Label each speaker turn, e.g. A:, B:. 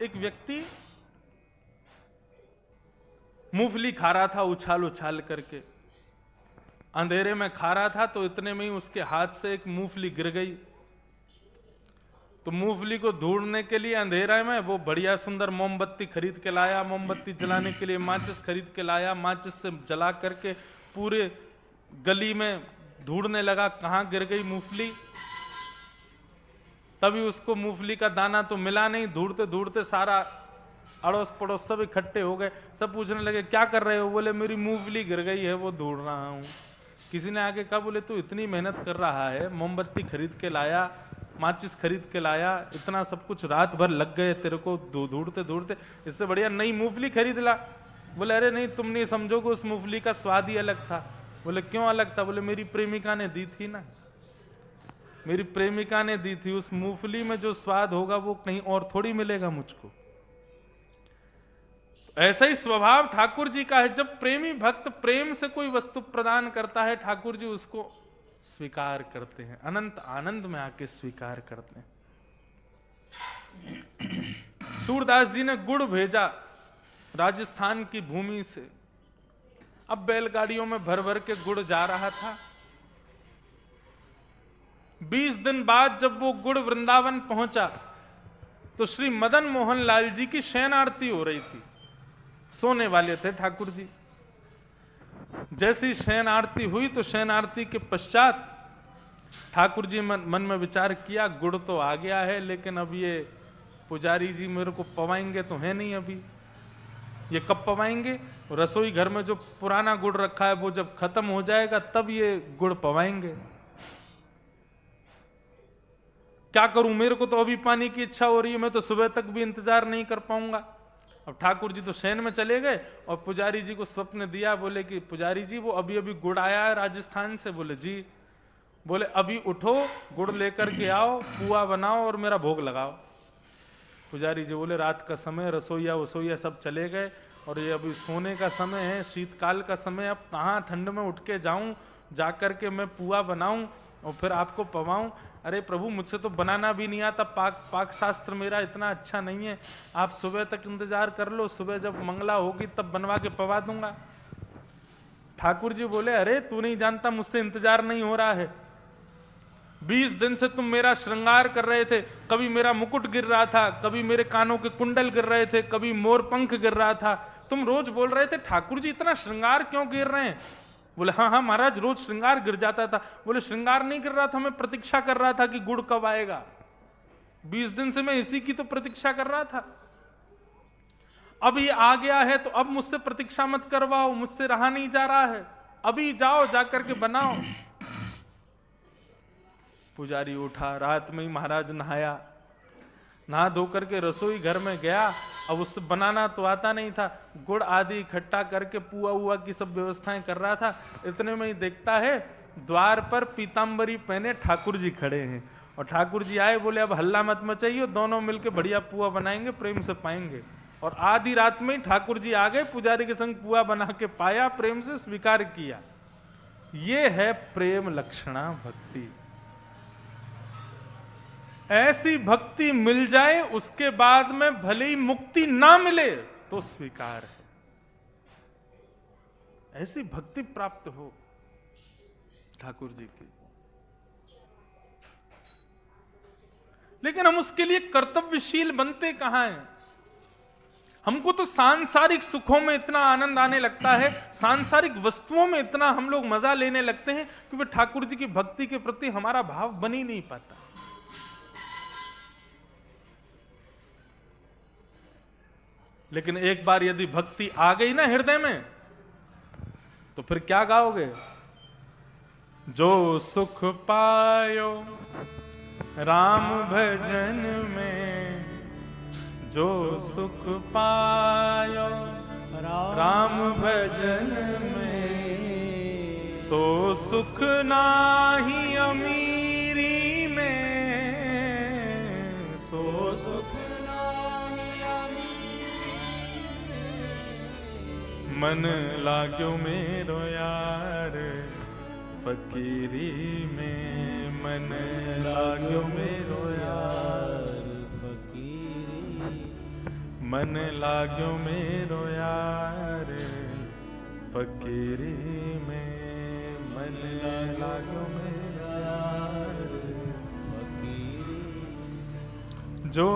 A: एक व्यक्ति मूंगफली खा रहा था उछाल उछाल करके, अंधेरे में खा रहा था, तो इतने में ही उसके हाथ से एक मूंगफली गिर गई। तो मूंगफली को ढूंढने के लिए अंधेरा में वो बढ़िया सुंदर मोमबत्ती खरीद के लाया, मोमबत्ती जलाने के लिए माचिस खरीद के लाया, माचिस से जला करके पूरे गली में ढूंढने लगा कहां गिर गई मूंगफली। तभी उसको मूंगफली का दाना तो मिला नहीं। ढूंढते ढूंढते सारा अड़ोस पड़ोस सब इकट्ठे हो गए, सब पूछने लगे क्या कर रहे हो? बोले मेरी मूंगफली गिर गई है, वो ढूंढ रहा हूं। किसी ने आके कहा, बोले तू इतनी मेहनत कर रहा है, मोमबत्ती खरीद के लाया, माचिस खरीद के लाया, इतना सब कुछ रात भर लग गए तेरे को ढूंढते ढूंढते, इससे बढ़िया नई मूंगफली खरीद ला। बोले अरे नहीं, तुम नहीं समझोगे, उस मूंगफली का स्वाद ही अलग था। बोले क्यों अलग था? बोले मेरी प्रेमिका ने दी थी ना, मेरी प्रेमिका ने दी थी। उस मूंगफली में जो स्वाद होगा वो कहीं और थोड़ी मिलेगा मुझको। ऐसा ही स्वभाव ठाकुर जी का है। जब प्रेमी भक्त प्रेम से कोई वस्तु प्रदान करता है, ठाकुर जी उसको स्वीकार करते हैं, अनंत आनंद में आके स्वीकार करते हैं। सूरदास जी ने गुड़ भेजा राजस्थान की भूमि से। अब बैलगाड़ियों में भर भर के गुड़ जा रहा था। 20 दिन बाद जब वो गुड़ वृंदावन पहुंचा तो श्री मदन मोहन लाल जी की शयन आरती हो रही थी। सोने वाले थे ठाकुर जी। जैसी शयन आरती हुई तो शयन आरती के पश्चात ठाकुर जी मन में विचार किया, गुड़ तो आ गया है, लेकिन अब ये पुजारी जी मेरे को पवाएंगे तो है नहीं, अभी ये कब पवाएंगे? रसोई घर में जो पुराना गुड़ रखा है वो जब खत्म हो जाएगा तब ये गुड़ पवाएंगे। क्या करूं, मेरे को तो अभी पानी की इच्छा हो रही है, मैं तो सुबह तक भी इंतजार नहीं कर पाऊंगा। अब ठाकुर जी तो शयन में चले गए और पुजारी जी को स्वप्न दिया। बोले कि पुजारी जी वो अभी अभी गुड़ आया है राजस्थान से। बोले जी। बोले अभी उठो, गुड़ लेकर के आओ, पुआ बनाओ और मेरा भोग लगाओ। पुजारी जी बोले रात का समय, रसोईया वसोईया सब चले गए और ये अभी सोने का समय है, शीतकाल का समय, अब कहाँ ठंड में उठ के जाऊं, जाकर के मैं पुआ बनाऊं और फिर आपको पवाऊं? अरे प्रभु, मुझसे तो बनाना भी नहीं आता, पाक शास्त्र मेरा इतना अच्छा नहीं है, आप सुबह तक इंतजार कर लो, सुबह जब मंगला होगी तब बनवा के पवा दूंगा। ठाकुर जी बोले अरे तू नहीं जानता, मुझसे इंतजार नहीं हो रहा है। 20 दिन से तुम मेरा श्रृंगार कर रहे थे, कभी मेरा मुकुट गिर रहा था, कभी मेरे कानों के कुंडल गिर रहे थे, कभी मोर पंख गिर रहा था। तुम रोज बोल रहे थे ठाकुर जी इतना श्रृंगार क्यों गिर रहे हैं? बोले हाँ हाँ महाराज, रोज श्रृंगार गिर जाता था। बोले श्रृंगार नहीं गिर रहा था, मैं प्रतीक्षा कर रहा था कि गुड़ कब आएगा। 20 दिन से मैं इसी की तो प्रतीक्षा कर रहा था। अब ये आ गया है तो अब मुझसे प्रतीक्षा मत करवाओ, मुझसे रहा नहीं जा रहा है, अभी जाओ जाकर के बनाओ। पुजारी उठा, रात में ही महाराज नहाया, नहा धो करके रसोई घर में गया। अब उससे बनाना तो आता नहीं था, गुड़ आदि इकट्ठा करके पुआ हुआ की सब व्यवस्थाएं कर रहा था। इतने में ही देखता है द्वार पर पीतांबरी पहने ठाकुर जी खड़े हैं और ठाकुर जी आए। बोले अब हल्ला मत मचाइए, दोनों मिलके बढ़िया पुआ बनाएंगे, प्रेम से पाएंगे। और आधी रात में ही ठाकुर जी आ गए, पुजारी के संग पुआ बना के पाया, प्रेम से स्वीकार किया। ये है प्रेम लक्षणा भक्ति। ऐसी भक्ति मिल जाए, उसके बाद में भले ही मुक्ति ना मिले तो स्वीकार है। ऐसी भक्ति प्राप्त हो ठाकुर जी की। लेकिन हम उसके लिए कर्तव्यशील बनते कहां हैं? हमको तो सांसारिक सुखों में इतना आनंद आने लगता है, सांसारिक वस्तुओं में इतना हम लोग मजा लेने लगते हैं कि वह ठाकुर जी की भक्ति के प्रति हमारा भाव बन ही नहीं पाता। लेकिन एक बार यदि भक्ति आ गई ना हृदय में तो फिर क्या गाओगे? जो सुख पायो राम भजन में, जो सुख पायो राम भजन में, सो सुख नाही अमीरी में, सो सुख मन लाग्यो मेरो यार फकीरी में, मन लाग्यो मेरो यार फकीरी। मन लाग्यो मेरो यार फकीरी में, मन लाग्यो मेरो यार फकीरी। जो